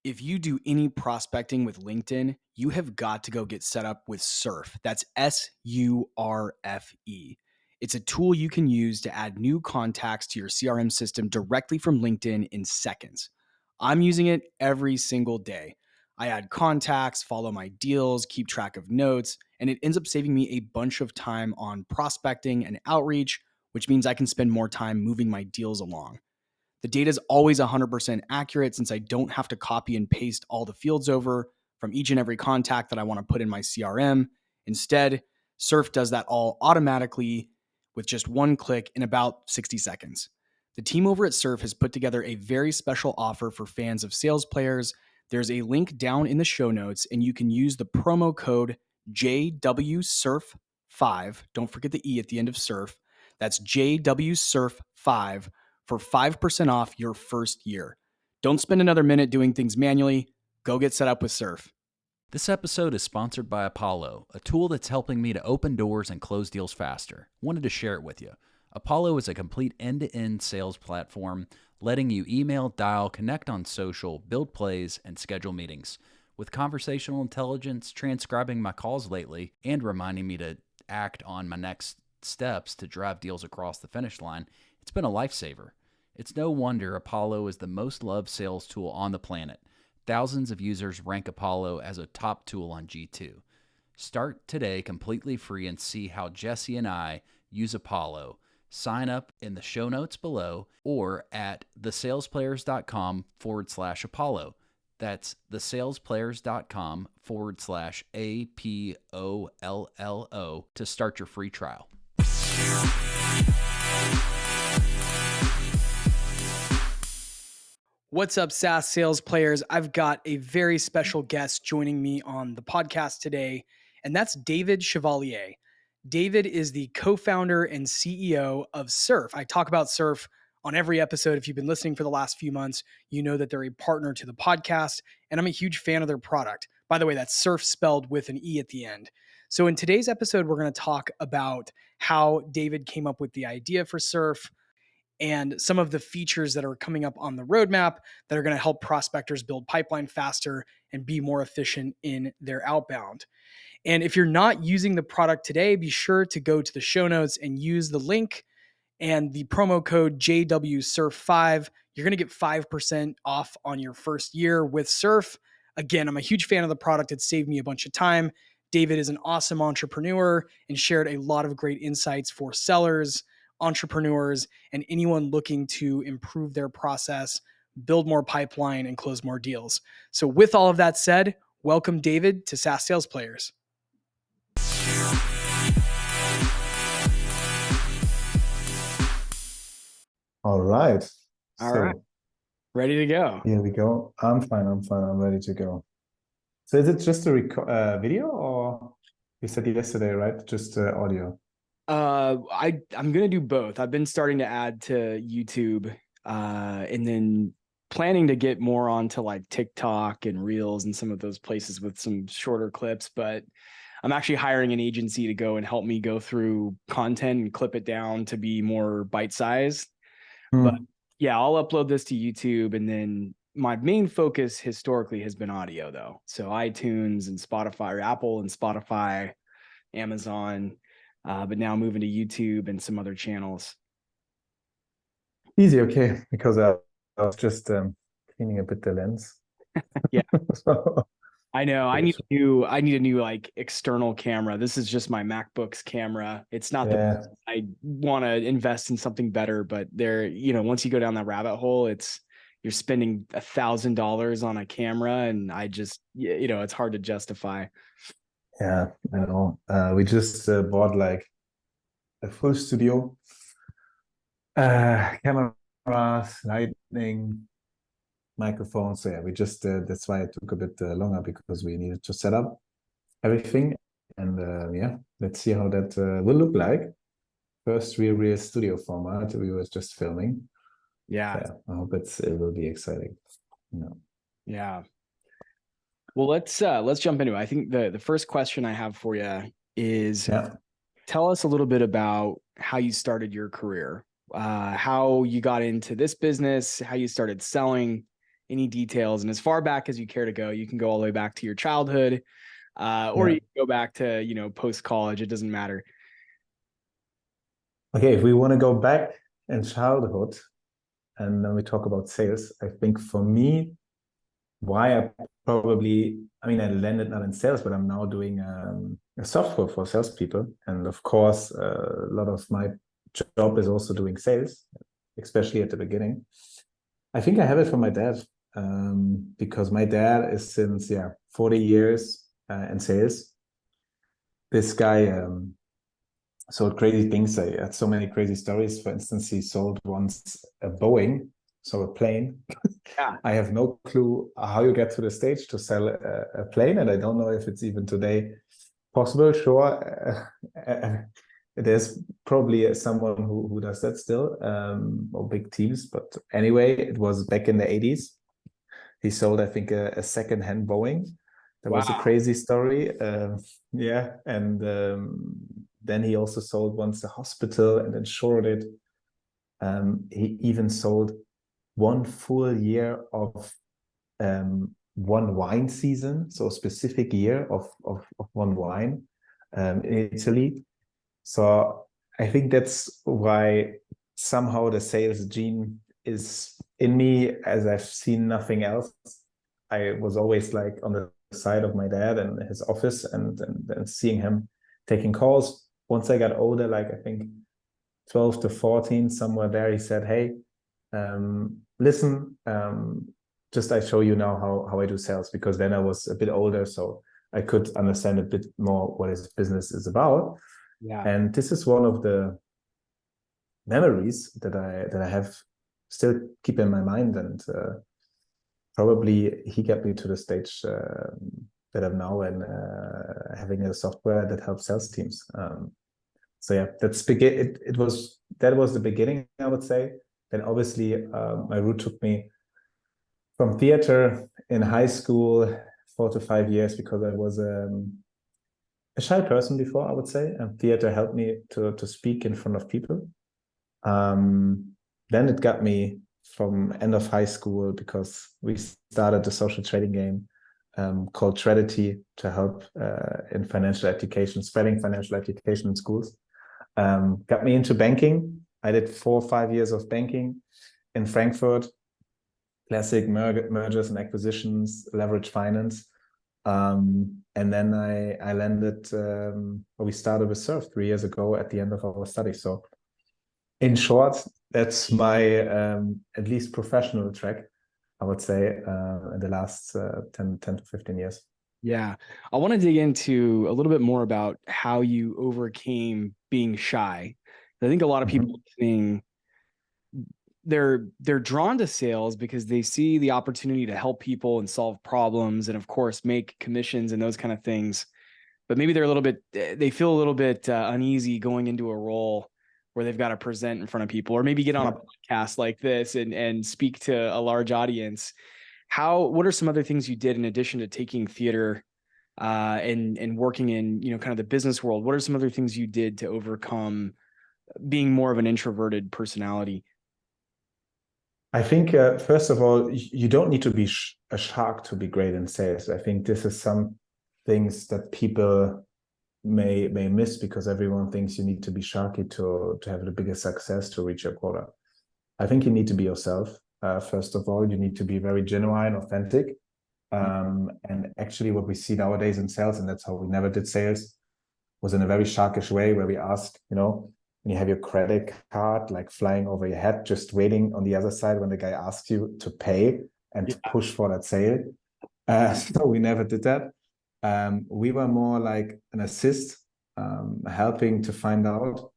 If you do any prospecting with LinkedIn, you have got to go get set up with Surfe. That's SURFE. It's a tool you can use to add new contacts to your CRM system directly from LinkedIn in seconds. I'm using it every single day. I add contacts, follow my deals, keep track of notes, and it ends up saving me a bunch of time on prospecting and outreach, which means I can spend more time moving my deals along. The data is always 100% accurate since I don't have to copy and paste all the fields over from each and every contact that I want to put in my CRM. Instead, Surfe does that all automatically with just one click in about 60 seconds. The team over at Surfe has put together a very special offer for fans of sales players. There's a link down in the show notes, and you can use the promo code JWSurf5. Don't forget the E at the end of Surf. That's JWSurf5 for 5% off your first year. Don't spend another minute doing things manually. Go get set up with Surfe. This episode is sponsored by Apollo, a tool that's helping me to open doors and close deals faster. Wanted to share it with you. Apollo is a complete end-to-end sales platform, letting you email, dial, connect on social, build plays, and schedule meetings. With conversational intelligence transcribing my calls lately and reminding me to act on my next steps to drive deals across the finish line, it's been a lifesaver. It's no wonder Apollo is the most loved sales tool on the planet. Thousands of users rank Apollo as a top tool on G2. Start today completely free and see how Jesse and I use Apollo. Sign up in the show notes below or at thesalesplayers.com/Apollo. That's thesalesplayers.com/APOLLO to start your free trial. What's up, SaaS sales players? I've got a very special guest joining me on the podcast today, and that's David Chevalier. David is the co-founder and CEO of Surfe. I talk about Surfe on every episode. If you've been listening for the last few months, you know that they're a partner to the podcast, and I'm a huge fan of their product. By the way, that's Surfe spelled with an E at the end. So in today's episode, we're going to talk about how David came up with the idea for Surfe, and some of the features that are coming up on the roadmap that are going to help prospectors build pipeline faster and be more efficient in their outbound. And if you're not using the product today, be sure to go to the show notes and use the link and the promo code JWSurf5. You're going to get 5% off on your first year with Surfe. Again, I'm a huge fan of the product. It saved me a bunch of time. David is an awesome entrepreneur and shared a lot of great insights for sellers, entrepreneurs, and anyone looking to improve their process, build more pipeline, and close more deals. So with all of that said, welcome David to SaaS Sales Players. All right. All right. Ready to go. Here we go. I'm fine. I'm ready to go. So is it just a video, or you said yesterday, right? Just audio? I'm gonna do both. I've been starting to add to YouTube, and then planning to get more onto like TikTok and Reels and some of those places with some shorter clips. But I'm actually hiring an agency to go and help me go through content and clip it down to be more bite-sized. But yeah, I'll upload this to YouTube, and then my main focus historically has been audio though. So iTunes and Spotify, or Apple and Spotify, Amazon. But now moving to YouTube and some other channels. Easy, okay, because I was just cleaning a bit the lens. Yeah, So, I know. I need a new like external camera. This is just my MacBook's camera. It's not the I want to invest in something better, but there, once you go down that rabbit hole, you're spending $1,000 on a camera, and I just, it's hard to justify. Yeah, I know. We just bought like a full studio, cameras, lighting, microphones. So yeah, we just that's why it took a bit longer, because we needed to set up everything. And yeah, let's see how that will look like. First real studio format. We were just filming. Yeah. I hope it will be exciting. Yeah. Well, let's jump into it. I think the first question I have for you is, tell us a little bit about how you started your career, how you got into this business, how you started selling, any details. And as far back as you care to go, you can go all the way back to your childhood, or you can go back to, post-college. It doesn't matter. Okay, if we want to go back in childhood and then we talk about sales, I think for me, why I landed not in sales, but I'm now doing a software for salespeople. And of course, a lot of my job is also doing sales, especially at the beginning. I think I have it from my dad, because my dad is since 40 years in sales. This guy sold crazy things. I had so many crazy stories. For instance, he sold once a Boeing, so a plane. Yeah. I have no clue how you get to the stage to sell a plane, and I don't know if it's even today possible. Sure, there's probably someone who does that still, or big teams. But anyway, it was back in the 80s. He sold, I think, a second-hand Boeing. That was a crazy story. And then he also sold once a hospital and insured it. He even sold one full year of one wine season, so a specific year of one wine in Italy. So I think that's why somehow the sales gene is in me, as I've seen nothing else. I was always like on the side of my dad and his office and seeing him taking calls. Once I got older, like I think 12 to 14, somewhere there, he said, hey, listen, just I show you now how I do sales, because then I was a bit older, so I could understand a bit more what his business is about. Yeah. And this is one of the memories that I have still keep in my mind, and probably he got me to the stage that I'm now in, having a software that helps sales teams. So yeah, that was the beginning, I would say. Then obviously my route took me from theater in high school, 4 to 5 years, because I was a shy person before, I would say, and theater helped me to speak in front of people. Then it got me from end of high school, because we started a social trading game called Tradity to help in financial education, spreading financial education in schools. Got me into banking. I did 4 or 5 years of banking in Frankfurt, classic mergers and acquisitions, leverage finance. And then I landed, we started with Surfe 3 years ago at the end of our study. So in short, that's my at least professional track, I would say, in the last 10 to 15 years. Yeah. I want to dig into a little bit more about how you overcame being shy. I think a lot of people listening, they're drawn to sales because they see the opportunity to help people and solve problems and of course make commissions and those kind of things. But maybe they feel a little bit uneasy going into a role where they've got to present in front of people, or maybe get on a podcast like this and speak to a large audience. What are some other things you did in addition to taking theater and working in, kind of the business world? What are some other things you did to overcome being more of an introverted personality? I think, first of all, you don't need to be a shark to be great in sales. I think this is some things that people may miss, because everyone thinks you need to be sharky to have the biggest success to reach your quota. I think you need to be yourself. First of all, you need to be very genuine, authentic. And actually what we see nowadays in sales, and that's how we never did sales, was in a very sharkish way, where we ask, when you have your credit card like flying over your head, just waiting on the other side when the guy asks you to pay and to push for that sale. So we never did that. We were more like an assist, helping to find out.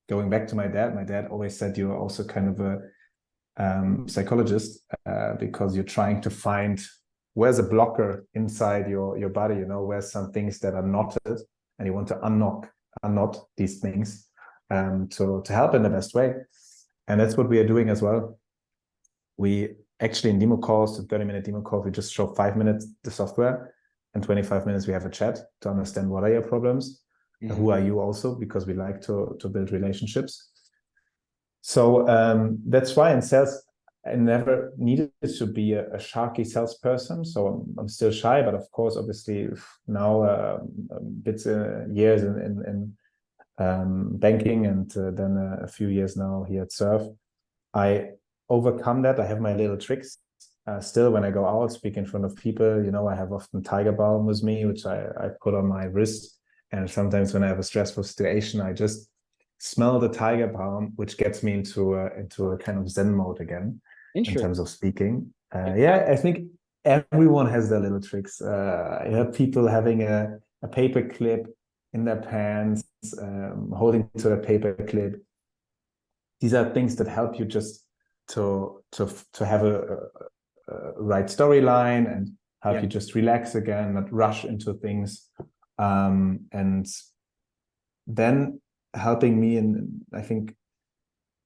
Going back to my dad always said you are also kind of a psychologist, because you're trying to find where's a blocker inside your body, where's some things that are knotted, and you want to unknot these things to help in the best way. And that's what we are doing as well. We actually, in demo calls, the 30-minute demo calls, we just show 5 minutes the software, and 25 minutes we have a chat to understand what are your problems, who are you also, because we like to build relationships. So that's why in sales, I never needed to be a sharky salesperson, so I'm still shy. But of course, obviously, now years in banking, and then a few years now here at Surfe, I overcome that. I have my little tricks. Still, when I go out, speak in front of people, I have often tiger balm with me, which I put on my wrist. And sometimes when I have a stressful situation, I just smell the tiger balm, which gets me into a kind of Zen mode again in terms of speaking. Yeah, I think everyone has their little tricks. I heard people having a paper clip in their pants, holding to a paper clip. These are things that help you just to have a right storyline and help you just relax again, not rush into things. And then helping me, and I think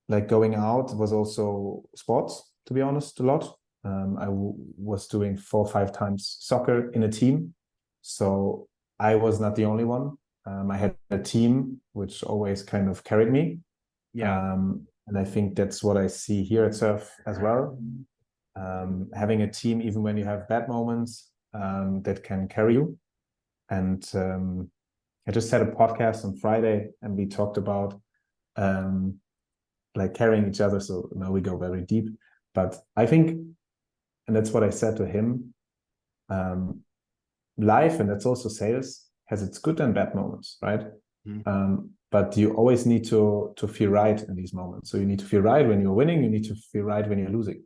like going out was also sports, to be honest, a lot. I was doing 4 or 5 times soccer in a team. So I was not the only one. I had a team which always kind of carried me. And I think that's what I see here at Surfe as well. Having a team, even when you have bad moments, that can carry you. And I just had a podcast on Friday, and we talked about like carrying each other. So now we go very deep. But I think, and that's what I said to him, life, and that's also sales, has its good and bad moments, right? But you always need to feel right in these moments. So you need to feel right when you're winning, you need to feel right when you're losing.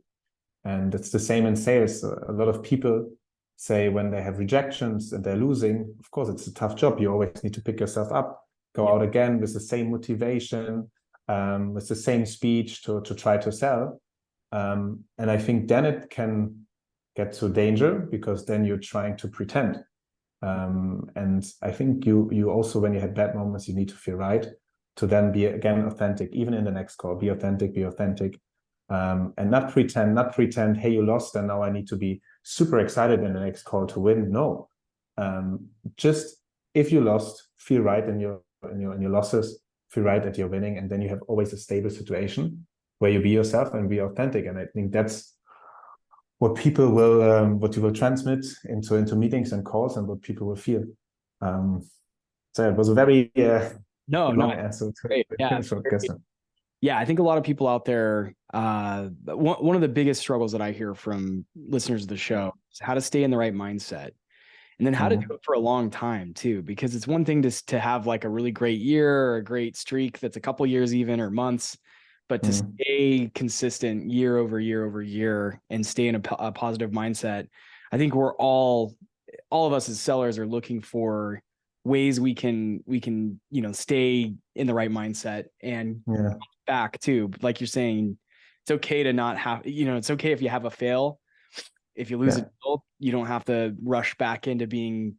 And it's the same in sales. A lot of people say when they have rejections and they're losing, of course, it's a tough job. You always need to pick yourself up, go out again with the same motivation, with the same speech to try to sell. And I think then it can get to danger, because then you're trying to pretend. And I think you also, when you had bad moments, you need to feel right to then be again authentic, even in the next call. Be authentic, and not pretend, hey, you lost and now I need to be super excited in the next call to win. No, just if you lost, feel right in your losses, feel right that you're winning, and then you have always a stable situation where you be yourself and be authentic. And I think that's what people will, what you will transmit into meetings and calls, and what people will feel. So it was a very long answer to a short question. Yeah, I think a lot of people out there, one of the biggest struggles that I hear from listeners of the show is how to stay in the right mindset, and then how to do it for a long time too, because it's one thing to have like a really great year or a great streak that's a couple years even, or months, but to stay consistent year over year over year and stay in a positive mindset. I think we're all of us as sellers are looking for ways we can, stay in the right mindset and back too. But like you're saying, it's okay to not have, it's okay if you have a fail. If you lose a deal, you don't have to rush back into being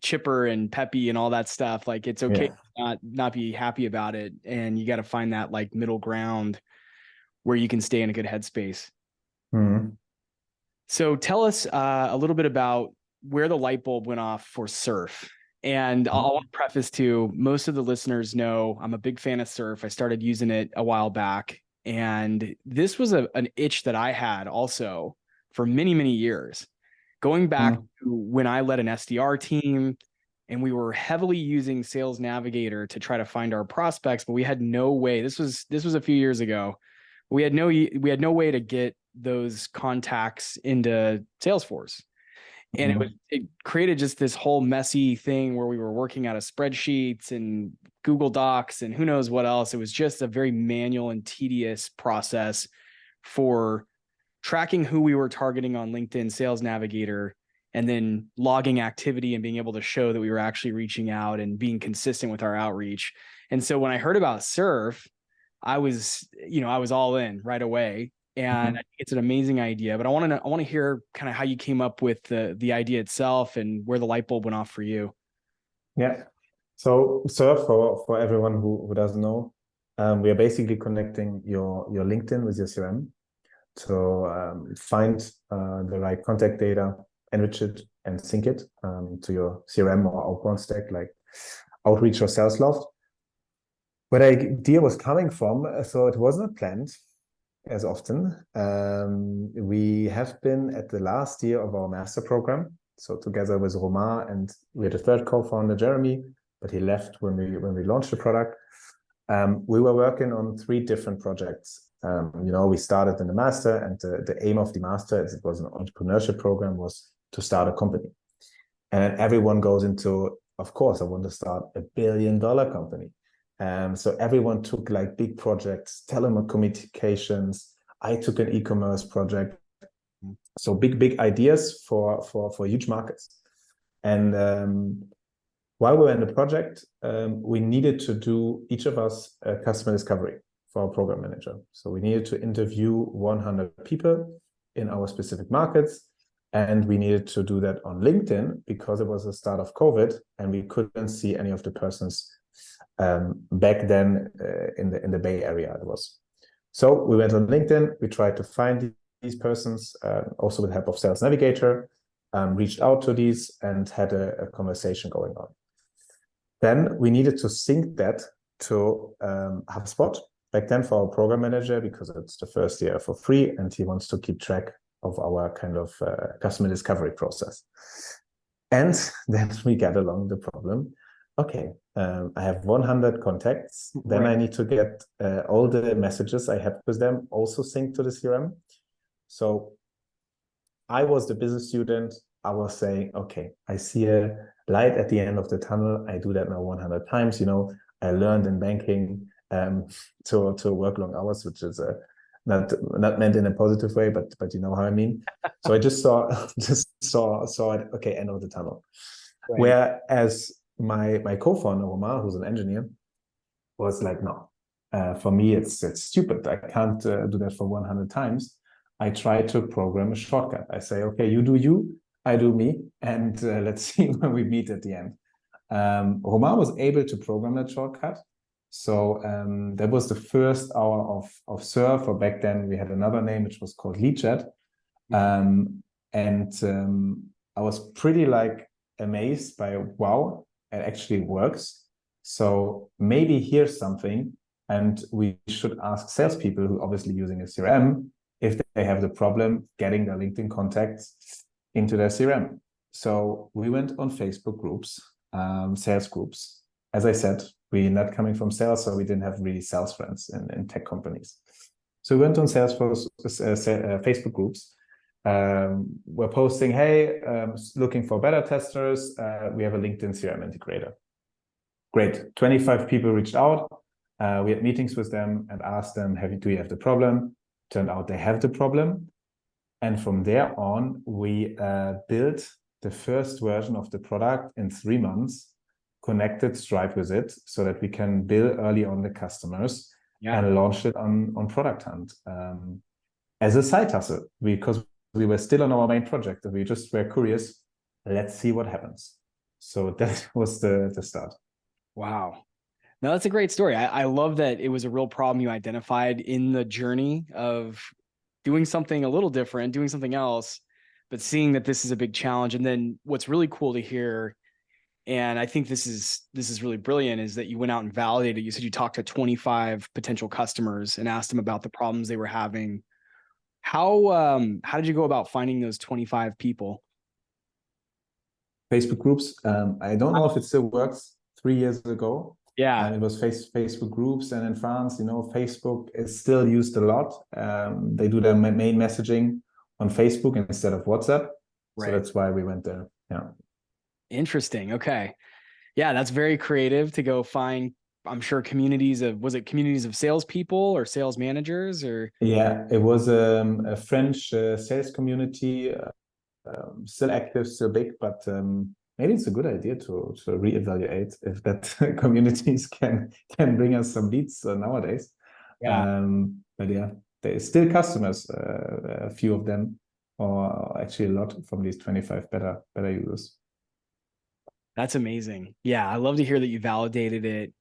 chipper and peppy and all that stuff. Like it's okay to not be happy about it. And you got to find that like middle ground where you can stay in a good headspace. So tell us a little bit about where the light bulb went off for Surfe. And I'll preface too, most of the listeners know I'm a big fan of Surfe. I started using it a while back. And this was an itch that I had also for many, many years. Going back to when I led an SDR team, and we were heavily using Sales Navigator to try to find our prospects, but we had no way. This was a few years ago. We had no way to get those contacts into Salesforce. And it created just this whole messy thing where we were working out of spreadsheets and Google Docs and who knows what else. It was just a very manual and tedious process for tracking who we were targeting on LinkedIn Sales Navigator, and then logging activity and being able to show that we were actually reaching out and being consistent with our outreach. And so when I heard about Surfe, I was all in right away. And I think it's an amazing idea, but I want to hear kind of how you came up with the idea itself and where the light bulb went off for you. Yeah. So Surfe, for everyone who doesn't know, we are basically connecting your LinkedIn with your CRM to find the right contact data, enrich it, and sync it to your CRM or outbound stack like Outreach or SalesLoft. Where the idea was coming from, so it was not planned. as often. We have been at the last year of our master program. So together with Romain, and we had a third co-founder, Jeremy, but he left when we launched the product. We were working on 3 different projects. We started in the master, and the aim of the master, as it was an entrepreneurship program, was to start a company. And everyone goes into, of course, I want to start a $1 billion company. So everyone took like big projects, telecommunications. I took an e-commerce project. So big ideas for huge markets. And while we were in the project, we needed to do, each of us, a customer discovery for our program manager. So we needed to interview 100 people in our specific markets. And we needed to do that on LinkedIn because it was the start of COVID and we couldn't see any of the persons back then in the Bay Area it was. So we went on LinkedIn, we tried to find these persons, also with the help of Sales Navigator, reached out to these and had a conversation going on. Then we needed to sync that to HubSpot back then for our program manager, because it's the first year for free and he wants to keep track of our kind of customer discovery process. And then we get along the problem. Okay, I have 100 contacts. Then I need to get all the messages I had with them also synced to the CRM. So I was the business student. I was saying, okay, I see a light at the end of the tunnel. I do that now 100 times. I learned in banking to work long hours, which is not meant in a positive way, but you know how I mean. So I just saw it. Okay, end of the tunnel. Right. Whereas my co-founder Romain, who's an engineer, was like, no, for me it's stupid. I can't do that for 100 times. I try to program a shortcut. I say, okay, you do you, I do me, and let's see when we meet at the end. Romain was able to program that shortcut. So that was the first hour of Surfe, or back then we had another name, which was called Lead Chat. And I was pretty amazed by, wow, it actually works. So maybe here's something, and we should ask salespeople who are obviously using a CRM if they have the problem getting their LinkedIn contacts into their CRM. So we went on Facebook groups, sales groups. As I said, we're not coming from sales, so we didn't have really sales friends in tech companies. So we went on Salesforce, Facebook groups. We're posting, hey, looking for beta testers. We have a LinkedIn CRM integrator. Great. 25 people reached out. We had meetings with them and asked them, do you have the problem? Turned out they have the problem. And from there on, we built the first version of the product in 3 months, connected Stripe with it so that we can bill early on the customers and launched it on Product Hunt as a side hustle, because we were still on our main project and we just were curious, let's see what happens. So that was the start. Wow. No, that's a great story. I love that it was a real problem you identified in the journey of doing something a little different, doing something else, but seeing that this is a big challenge. And then what's really cool to hear, and I think this is really brilliant, is that you went out and validated. You said you talked to 25 potential customers and asked them about the problems they were having. How did you go about finding those 25 people? Facebook groups. I don't know if it still works. 3 years ago, it was Facebook groups, and in France, Facebook is still used a lot. They do their main messaging on Facebook instead of WhatsApp. Right. So that's why we went there. Yeah. Interesting. Okay. Yeah, that's very creative to go find, I'm sure, communities of salespeople or sales managers, or? Yeah, it was a French sales community, still active, still big, but maybe it's a good idea to reevaluate if that communities can bring us some leads nowadays. Yeah. But yeah, there's still customers, a few of them, or actually a lot from these 25 better users. That's amazing. Yeah, I love to hear that you validated it.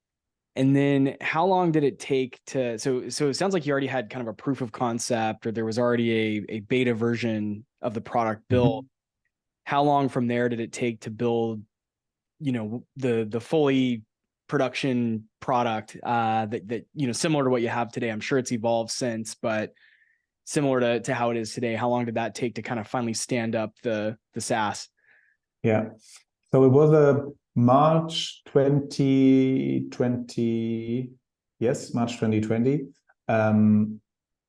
And then how long did it take to, so it sounds like you already had kind of a proof of concept, or there was already a beta version of the product built. How long from there did it take to build, the fully production product that similar to what you have today? I'm sure it's evolved since, but similar to how it is today. How long did that take to kind of finally stand up the SaaS? Yeah. So it was a March 2020. Yes, March 2020.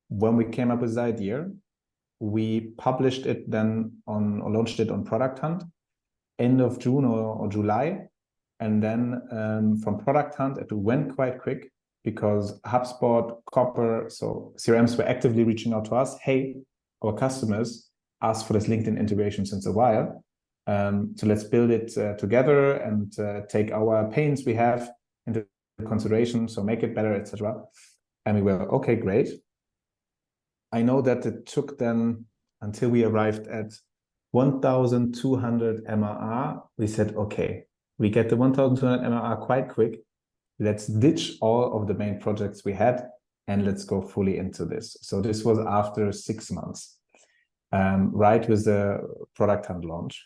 When we came up with the idea, we published it then or launched it on Product Hunt end of June or July. And then from Product Hunt, it went quite quick because HubSpot, Copper, so CRMs were actively reaching out to us. Hey, our customers asked for this LinkedIn integration since a while. So let's build it together and take our pains we have into consideration. So make it better, etc. And we were, okay, great. I know that it took then until we arrived at 1,200 MRR. We said, okay, we get the 1,200 MRR quite quick. Let's ditch all of the main projects we had and let's go fully into this. So this was after 6 months, right with the Product Hunt launch.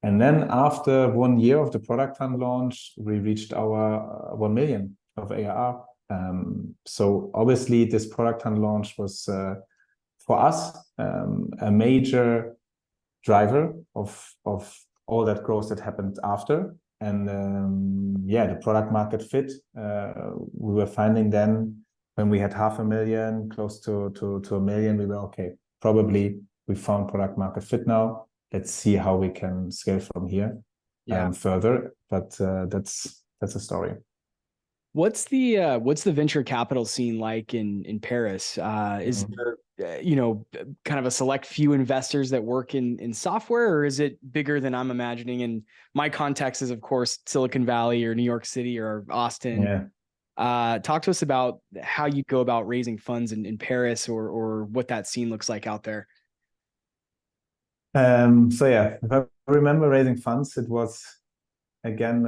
And then after 1 year of the Product Hunt launch, we reached our 1 million of ARR. So obviously this Product Hunt launch was for us a major driver of all that growth that happened after. And the product market fit, we were finding then when we had 500,000, close to 1 million, we were okay, probably we found product market fit now. Let's see how we can scale from here further. But that's a story. What's the venture capital scene like in Paris? Is there kind of a select few investors that work in software, or is it bigger than I'm imagining? And my context is, of course, Silicon Valley or New York City or Austin. Yeah. Talk to us about how you go about raising funds in Paris, or what that scene looks like out there. If I remember raising funds, it was again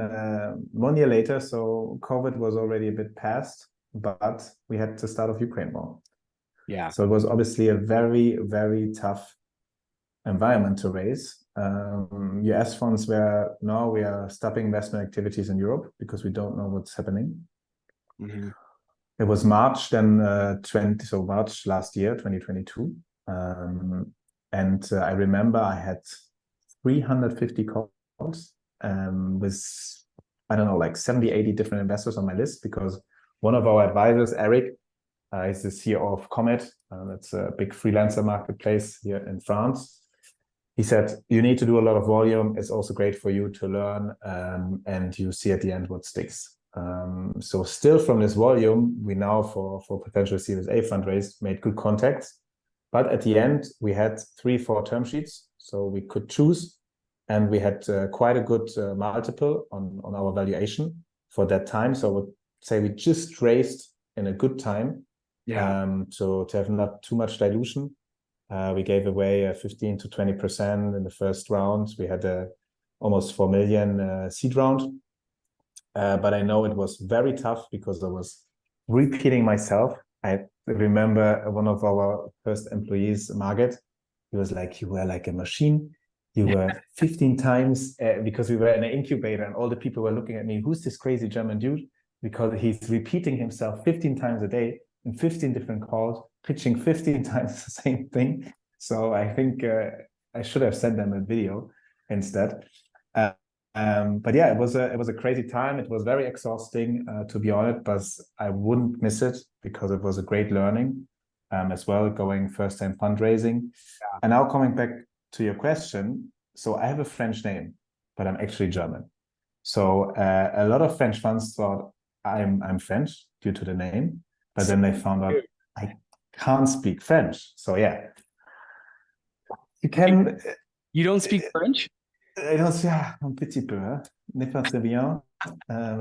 1 year later. So COVID was already a bit past, but we had the start of Ukraine war. Yeah. So it was obviously a very, very tough environment to raise. US funds were, no, we are stopping investment activities in Europe because we don't know what's happening. Mm-hmm. It was March then, March last year, 2022. I remember I had 350 calls with, I don't know, like 70, 80 different investors on my list, because one of our advisors, Eric, is the CEO of Comet. That's a big freelancer marketplace here in France. He said, you need to do a lot of volume. It's also great for you to learn, and you see at the end what sticks. So still from this volume, we now for potential Series A fundraise made good contacts. But at the end, we had 3-4 term sheets, so we could choose. And we had quite a good multiple on our valuation for that time. So I would say we just raised in a good time. Yeah. So to have not too much dilution, we gave away 15 to 20% in the first round. We had almost 4 million seed round. But I know it was very tough because I was repeating myself. I remember one of our first employees, Margaret, he was like, you were like a machine. You were 15 times, because we were in an incubator and all the people were looking at me, who's this crazy German dude? Because he's repeating himself 15 times a day in 15 different calls, pitching 15 times the same thing. So I think I should have sent them a video instead. But yeah, it was a crazy time. It was very exhausting, to be honest, but I wouldn't miss it because it was a great learning as well, going first time fundraising. Yeah. And now coming back to your question, so I have a French name, but I'm actually German. So a lot of French funds thought I'm French due to the name, but then they found out I can't speak French. So yeah, you don't speak French? I don't, un petit peu, n'est pas très bien.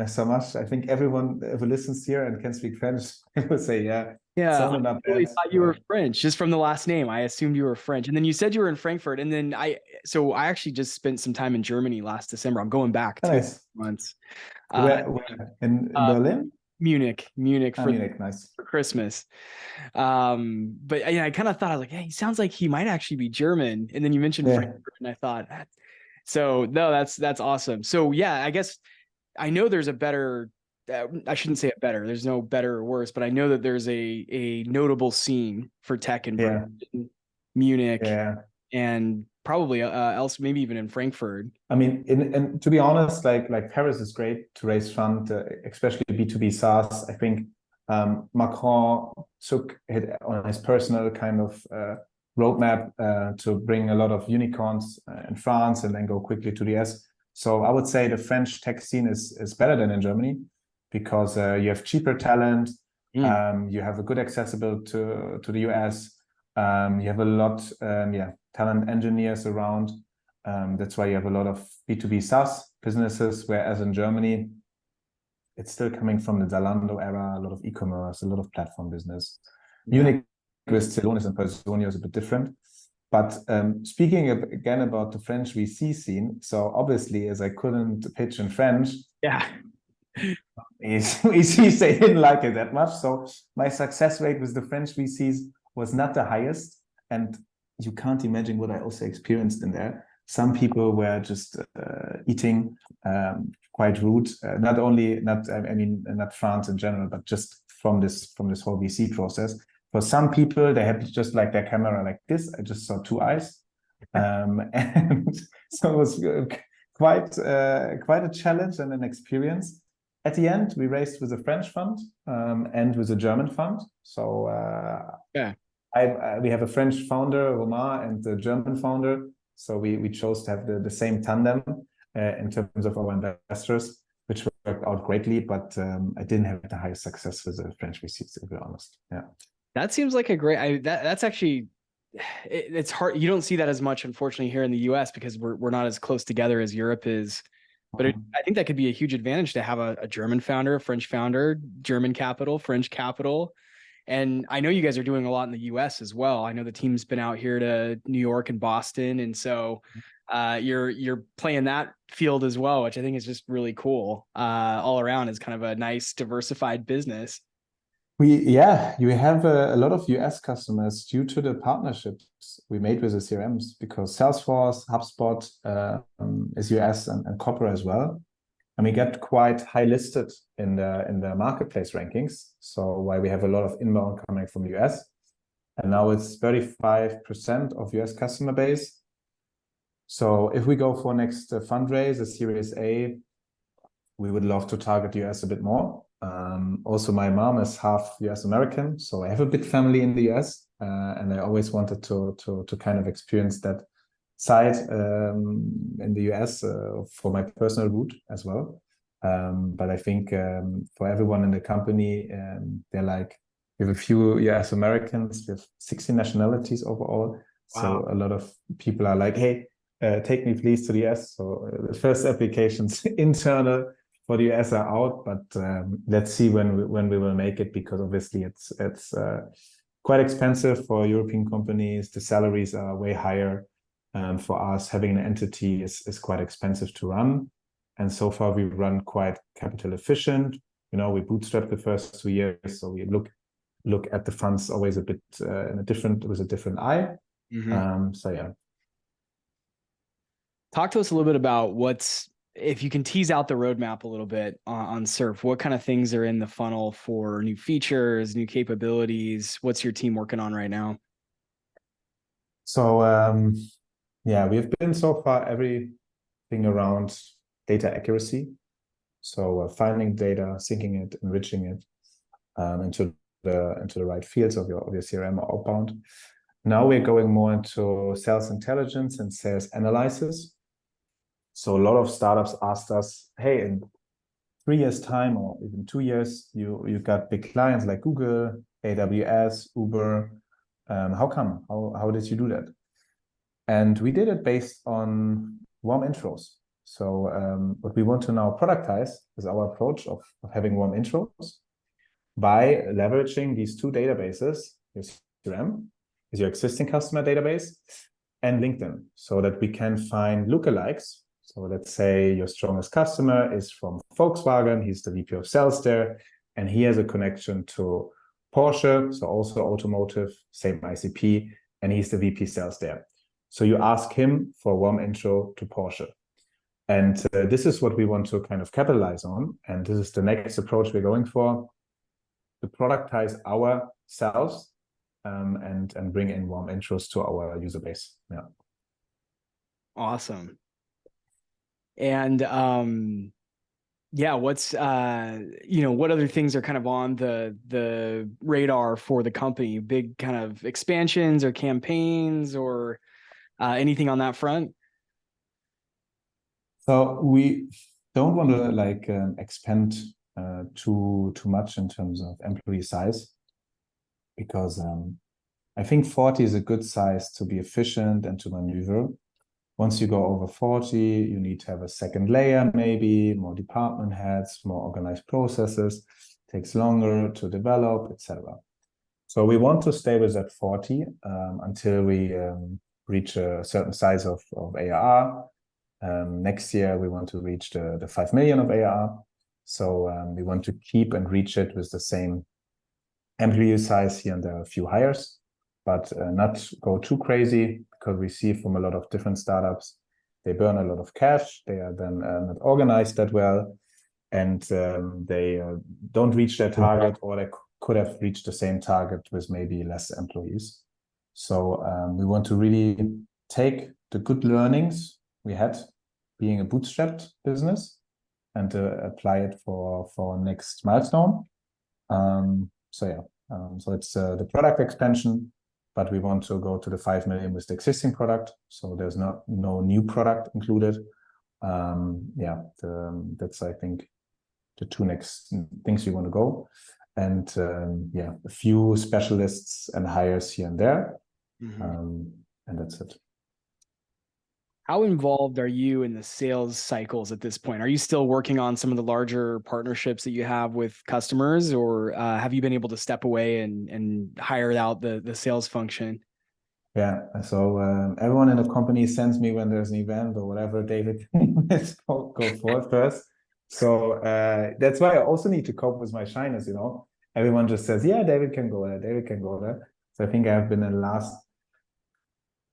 So much. I think everyone who listens here and can speak French will say, yeah. Yeah, I really thought you were French just from the last name. I assumed you were French. And then you said you were in Frankfurt. And then I actually just spent some time in Germany last December. I'm going back 2 months. Where? In Berlin? Munich Munich, nice. For Christmas. But I kind of thought, I was like, hey, he sounds like he might actually be German. And then you mentioned Frankfurt, and I thought, so no, that's awesome. So yeah, I guess I know there's a better I shouldn't say it better. There's no better or worse, but I know that there's a notable scene for tech in Yeah. Berlin, Munich, Yeah. and probably else, maybe even in Frankfurt. I mean, and to be honest, like Paris is great to raise fund, especially B2B SaaS. I think Macron took it on his personal kind of roadmap to bring a lot of unicorns in France and then go quickly to the US. So I would say the French tech scene is better than in Germany because you have cheaper talent, you have a good accessible to the US, you have a lot, talent engineers around. That's why you have a lot of B2B SaaS businesses, whereas in Germany, it's still coming from the Zalando era, a lot of e-commerce, a lot of platform business. Munich with Celonis and Personio is a bit different. But speaking again about the French VC scene, so obviously, as I couldn't pitch in French, VCs, they didn't like it that much. So my success rate with the French VCs was not the highest. And you can't imagine what I also experienced in there. Some people were just eating quite rude. Not France in general, but just from this whole VC process. For some people, they had just like their camera like this. I just saw two eyes, and so it was quite a challenge and an experience. At the end, we raised with a French fund and with a German fund. So we have a French founder, Romain, and the German founder. So we chose to have the same tandem in terms of our investors, which worked out greatly. But I didn't have the highest success with the French VCs, to be honest. Yeah, that seems like a great. That's actually, it's hard. You don't see that as much, unfortunately, here in the U.S. because we're not as close together as Europe is. But I think that could be a huge advantage to have a German founder, a French founder, German capital, French capital. And I know you guys are doing a lot in the US as well. I know the team's been out here to New York and Boston. And so you're playing that field as well, which I think is just really cool. All around is kind of a nice diversified business. You have a lot of US customers due to the partnerships we made with the CRMs because Salesforce, HubSpot is US and corporate as well. And we get quite high listed in the marketplace rankings. So why we have a lot of inbound coming from the US. And now it's 35% of US customer base. So if we go for next fundraise, a Series A, we would love to target US a bit more. Also, my mom is half US American, so I have a big family in the US, and I always wanted to kind of experience that side in the US for my personal route as well. But I think for everyone in the company, they're like, we have a few US Americans, we have 60 nationalities overall. Wow. So a lot of people are like, hey, take me please to the US. So the first applications internal for the US are out, but let's see when we will make it, because obviously it's quite expensive for European companies. The salaries are way higher. For us, having an entity is quite expensive to run. And so far we run quite capital efficient. We bootstrap the first 2 years. So we look at the funds always a bit with a different eye. Mm-hmm. Talk to us a little bit about if you can tease out the roadmap a little bit on Surfe, what kind of things are in the funnel for new features, new capabilities? What's your team working on right now? So, we've been so far everything around data accuracy. So finding data, syncing it, enriching it into the right fields of your CRM or outbound. Now we're going more into sales intelligence and sales analysis. So a lot of startups asked us, hey, in 3 years' time or even 2 years, you got big clients like Google, AWS, Uber. How come? How did you do that? And we did it based on warm intros. So what we want to now productize is our approach of having warm intros by leveraging these two databases, your CRM, is your existing customer database, and LinkedIn, so that we can find lookalikes. So let's say your strongest customer is from Volkswagen, he's the VP of sales there, and he has a connection to Porsche, so also automotive, same ICP, and he's the VP sales there. So you ask him for a warm intro to Porsche. And this is what we want to kind of capitalize on. And this is the next approach we're going for, to productize ourselves and bring in warm intros to our user base. Yeah. Awesome. And yeah, what's what other things are kind of on the radar for the company? Big kind of expansions or campaigns or anything on that front? So we don't want to expand too much in terms of employee size, because I think 40 is a good size to be efficient and to maneuver. Once you go over 40, you need to have a second layer, maybe more department heads, more organized processes, takes longer to develop, etc. So we want to stay with that 40 until we reach a certain size of ARR. Next year, we want to reach the 5 million of ARR. So we want to keep and reach it with the same employee size here and there, a few hires, but not go too crazy, because we see from a lot of different startups, they burn a lot of cash. They are then not organized that well, and they don't reach their target, or they could have reached the same target with maybe less employees. So we want to really take the good learnings we had being a bootstrapped business and apply it for next milestone. So it's the product expansion, but we want to go to the 5 million with the existing product. So there's no new product included. That's, I think, the two next things we want to go. And a few specialists and hires here and there. And that's it. How involved are you in the sales cycles at this point? Are you still working on some of the larger partnerships that you have with customers, or have you been able to step away and hire out the sales function? Yeah, so everyone in the company sends me when there's an event or whatever, David, let's go forward first. So that's why I also need to cope with my shyness, Everyone just says, yeah, David can go there, David can go there. So I think I've been in the last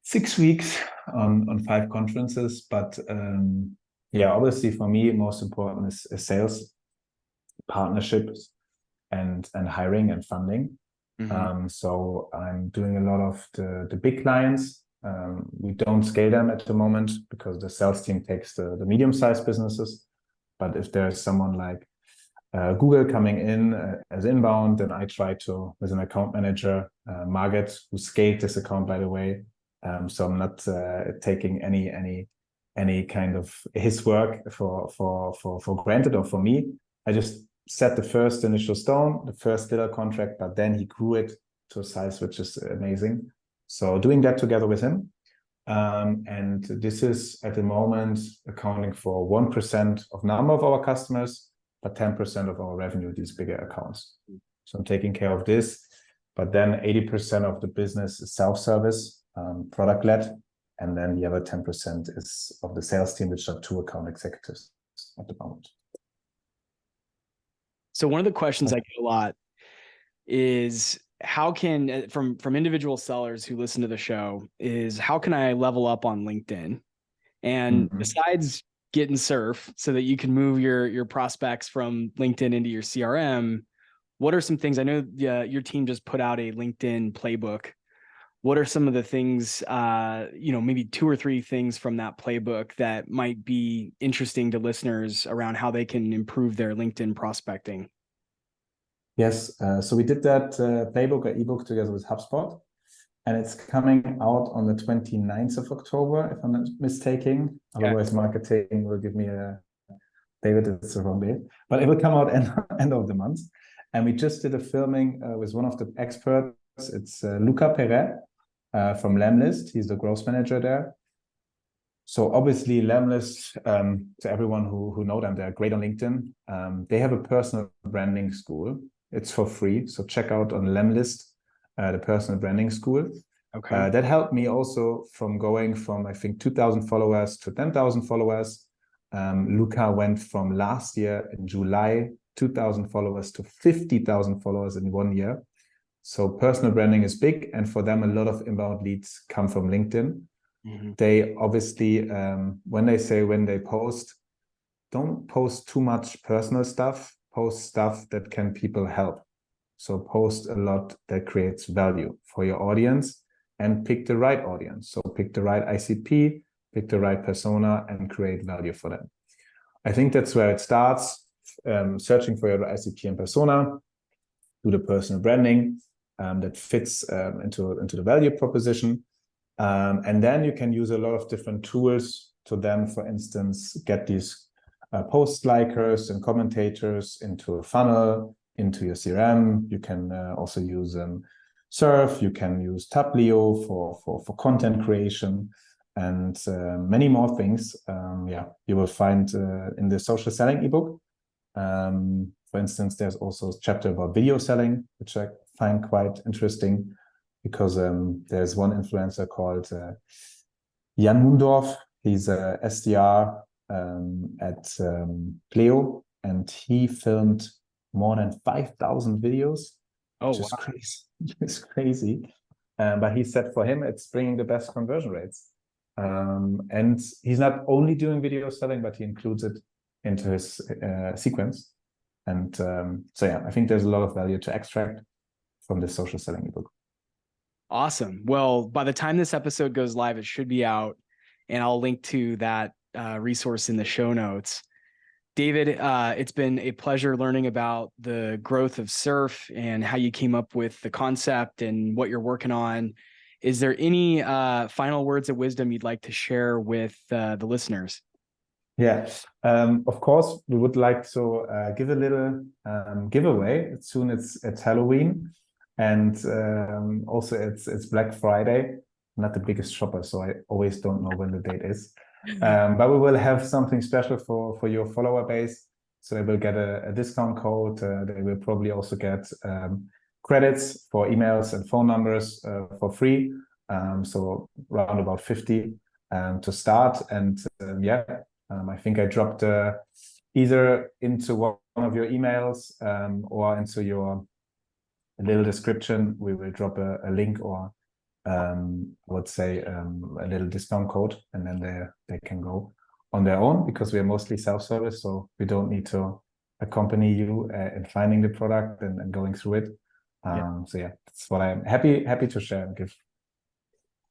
6 weeks on 5 conferences, but obviously for me, most important is sales, partnerships, and hiring and funding. So I'm doing a lot of the big clients. We don't scale them at the moment because the sales team takes the medium-sized businesses. But if there's someone like Google coming in as inbound, then I try to, with an account manager, Margaret, who scaled this account, by the way. So I'm not taking any kind of his work for granted or for me. I just set the first initial stone, the first little contract, but then he grew it to a size which is amazing. So doing that together with him. And this is at the moment accounting for 1% of number of our customers, but 10% of our revenue, these bigger accounts. So I'm taking care of this, but then 80% of the business is self-service, product-led, and then the other 10% is of the sales team, which are 2 account executives at the moment. So one of the questions I get a lot is, how can, from individual sellers who listen to the show, is how can I level up on LinkedIn? And besides getting Surfe so that you can move your prospects from LinkedIn into your CRM, what are some things? I know your team just put out a LinkedIn playbook. What are some of the things, maybe 2 or 3 things from that playbook that might be interesting to listeners around how they can improve their LinkedIn prospecting? Yes, so we did that playbook or ebook together with HubSpot, and it's coming out on the 29th of October, if I'm not mistaken. Okay. Otherwise, marketing will give me David, it's the wrong date, but it will come out end of the month. And we just did a filming with one of the experts. It's Luca Perret from Lemlist. He's the growth manager there. So obviously Lemlist, to everyone who know them, they're great on LinkedIn. They have a personal branding school. It's for free. So check out on Lemlist, the personal branding school. Okay. That helped me also from going from, I think, 2,000 followers to 10,000 followers. Luca went from last year in July, 2,000 followers to 50,000 followers in 1 year. So personal branding is big. And for them, a lot of inbound leads come from LinkedIn. they obviously, when they post, don't post too much personal stuff, post stuff that can people help. So post a lot that creates value for your audience and pick the right audience. So pick the right ICP, pick the right persona and create value for them. I think that's where it starts, searching for your ICP and persona, do the personal branding that fits into the value proposition. And then you can use a lot of different tools to then, for instance, get these post likers and commentators into a funnel, into your CRM. You can also use Surfe. You can use Tablio for content creation and many more things. You will find in the social selling ebook. For instance, there's also a chapter about video selling, which I find quite interesting because there's one influencer called Jan Mundorf. He's a SDR at Pleo, and he filmed more than 5,000 videos, which is crazy. It's crazy. But he said for him, it's bringing the best conversion rates. And he's not only doing video selling, but he includes it into his sequence. And I think there's a lot of value to extract from the social selling ebook. Awesome. Well, by the time this episode goes live, it should be out, and I'll link to that resource in the show notes. David, it's been a pleasure learning about the growth of Surfe and how you came up with the concept and what you're working on. Is there any final words of wisdom you'd like to share with the listeners? Yeah, of course, we would like to give a little giveaway. Soon it's Halloween, and also it's Black Friday. I'm not the biggest shopper, so I always don't know when the date is. But we will have something special for your follower base. So they will get a discount code. They will probably also get credits for emails and phone numbers for free. So around about 50 to start. And I think I dropped either into one of your emails or into your little description. We will drop a link or I would say a little discount code, and then they can go on their own because we are mostly self-service, so we don't need to accompany you in finding the product and going through it. That's what I'm happy to share and give.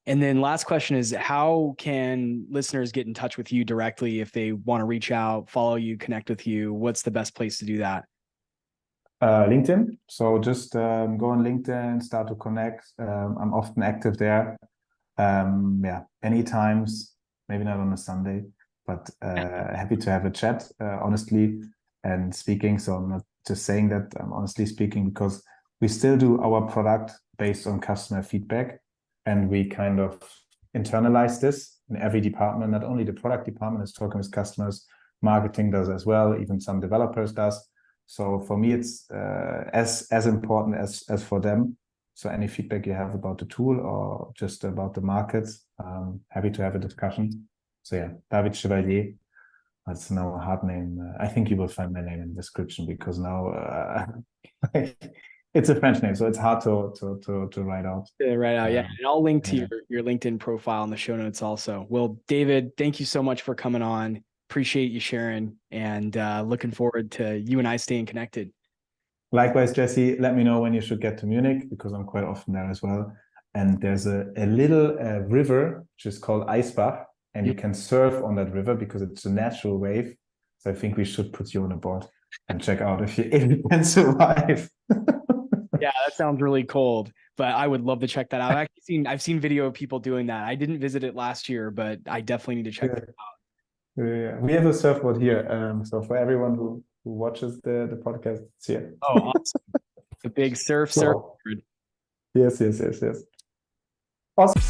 And then last question is, how can listeners get in touch with you directly if they want to reach out, follow you, connect with you? What's the best place to do that? LinkedIn. So just go on LinkedIn, start to connect. I'm often active there. Any times, maybe not on a Sunday, but happy to have a chat, honestly, and speaking. So I'm not just saying that, I'm honestly speaking, because we still do our product based on customer feedback, and we kind of internalize this in every department. Not only the product department is talking with customers, marketing does as well, even some developers does. So for me, it's as important as for them. So any feedback you have about the tool or just about the markets, happy to have a discussion. So David Chevalier, that's now a hard name. I think you will find my name in the description because now it's a French name, so it's hard to write out. And I'll link to your LinkedIn profile in the show notes also. Well, David, thank you so much for coming on. Appreciate you sharing, and looking forward to you and I staying connected. Likewise, Jesse, let me know when you should get to Munich because I'm quite often there as well. And there's a little river which is called Eisbach, and you can surf on that river because it's a natural wave. So I think we should put you on a board and check out if you can survive. Yeah, that sounds really cold, but I would love to check that out. I've seen video of people doing that. I didn't visit it last year, but I definitely need to check it out. Yeah, we have a surfboard here. So for everyone who watches the podcast, it's here. Oh, awesome. The big surfboard. Yes. Awesome.